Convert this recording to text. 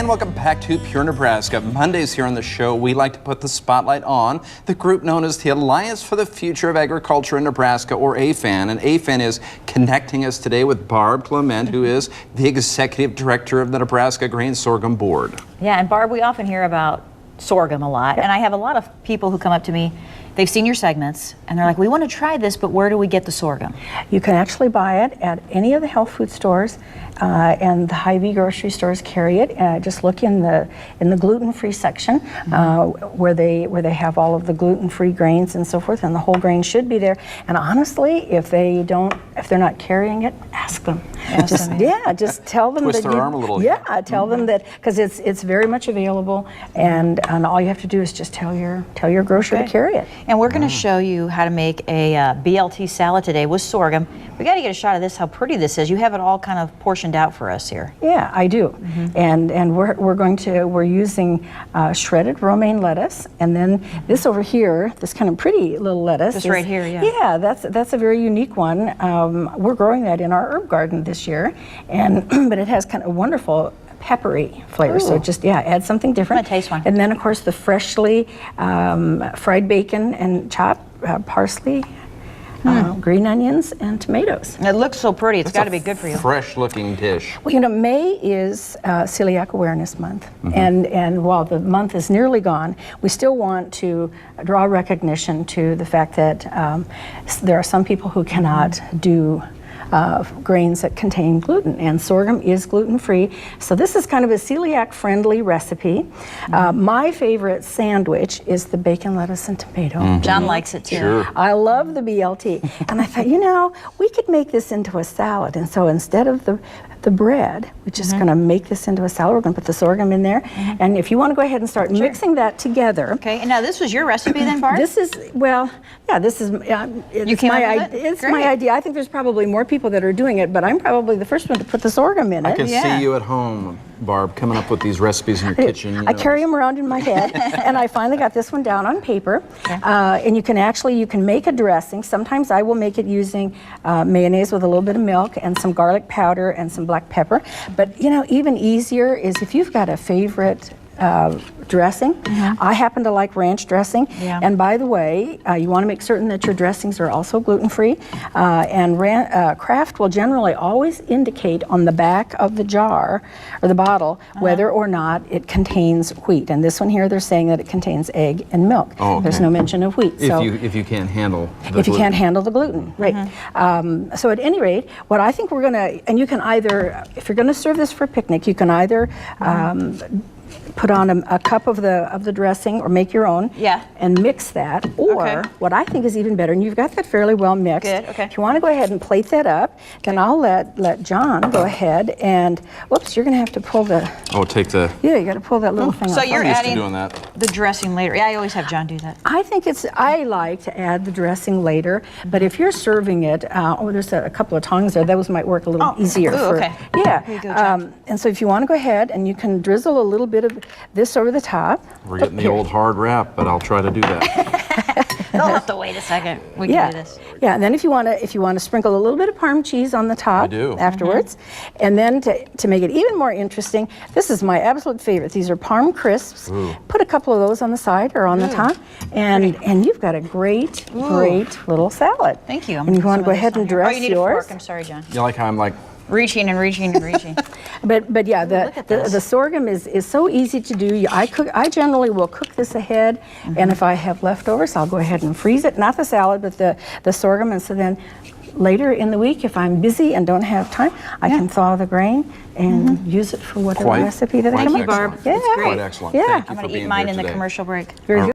welcome back to Pure Nebraska. Mondays here on the show, we like to put the spotlight on the group known as the Alliance for the Future of Agriculture in Nebraska, or AFAN. And AFAN is connecting us today with Barb Kliment, who is the Executive Director of the Nebraska Sorghum Board. Yeah, and Barb, we often hear about sorghum a lot, and I have a lot of people who come up to me, they've seen your segments, and they're like, we want to try this, but where do we get the sorghum? You can actually buy it at any of the health food stores, and the Hy-Vee grocery stores carry it. Just look in the gluten-free section, where they have all of the gluten-free grains and so forth, and the whole grain should be there. And honestly, if they're not carrying it, ask them. Just tell them Twist that their arm a little. Yeah, tell them that, because it's very much available, and all you have to do is just tell your grocer to carry it. And we're going to show you how to make a BLT salad today with sorghum. We got to get a shot of this, how pretty this is. You have it all kind of portioned out for us here. Yeah, I do. And we're using shredded romaine lettuce, and then this over here, this kind of pretty little lettuce. This right here, yeah. Yeah, that's a very unique one. We're growing that in our herb garden this year, and but it has kind of wonderful peppery flavor. Ooh. So just add something different. I'm gonna taste one. And then of course the freshly fried bacon and chopped parsley, green onions and tomatoes. It looks so pretty. It's got to be good for you. Fresh looking dish. Well, you know, May is Celiac Awareness Month, and while the month is nearly gone, we still want to draw recognition to the fact that there are some people who cannot do grains that contain gluten, and sorghum is gluten-free. So this is kind of a celiac-friendly recipe. My favorite sandwich is the bacon, lettuce, and tomato. John likes it too. Sure. I love the BLT. And I thought, you know, we could make this into a salad. And so instead of the bread, we're just going to make this into a salad. We're going to put the sorghum in there. And if you want to go ahead and start mixing that together. Okay, and now this was your recipe then, Barb? This is, well, yeah, this is, it's my idea. I think there's probably more people that are doing it, but I'm probably the first one to put the sorghum in it. I can see you at home, Barb, coming up with these recipes in your kitchen. I carry them around in my head, and I finally got this one down on paper. And you can make a dressing. Sometimes I will make it using mayonnaise with a little bit of milk and some garlic powder and some black pepper. But you know, even easier is if you've got a favorite dressing. I happen to like ranch dressing. And by the way, you want to make certain that your dressings are also gluten-free. And Kraft will generally always indicate on the back of the jar or the bottle whether or not it contains wheat. And this one here, they're saying that it contains egg and milk. Oh, okay. There's no mention of wheat. If you can't handle the gluten. If you can't handle the gluten, right. So at any rate, what I think we're going to, and you can either, if you're going to serve this for a picnic, you can either put on a cup of the dressing or make your own and mix that, or what I think is even better, and you've got that fairly well mixed. If you want to go ahead and plate that up, then I'll let John go ahead and, whoops, you're going to have to pull the... Oh, take the... Yeah, you got to pull that little thing off. So you're adding doing that. the dressing later. Yeah, I always have John do that. I like to add the dressing later, but if you're serving it, there's a couple of tongs there, those might work a little easier. Yeah. Here you go, John. And so if you want to go ahead and you can drizzle a little bit of this over the top. We're getting the old hard wrap, but I'll try to do that. They'll have to wait a second. We can do this. Yeah, and then if you want to sprinkle a little bit of Parm cheese on the top afterwards. And then to make it even more interesting, this is my absolute favorite. These are Parm crisps. Put a couple of those on the side or on the top, and you've got a great little salad. Thank you. And you want to go ahead and dress you need yours. A fork. I'm sorry, John. You like how I'm like reaching and reaching and reaching. But yeah, the sorghum is so easy to do. I generally will cook this ahead, and if I have leftovers, I'll go ahead and freeze it. Not the salad, but the sorghum. And so then later in the week, if I'm busy and don't have time, I can thaw the grain and use it for whatever recipe that I come up with. Thank you, Barb. Yeah. Quite excellent. Yeah. Thank you I'm for going to being eat mine here in the today. commercial break. Very good.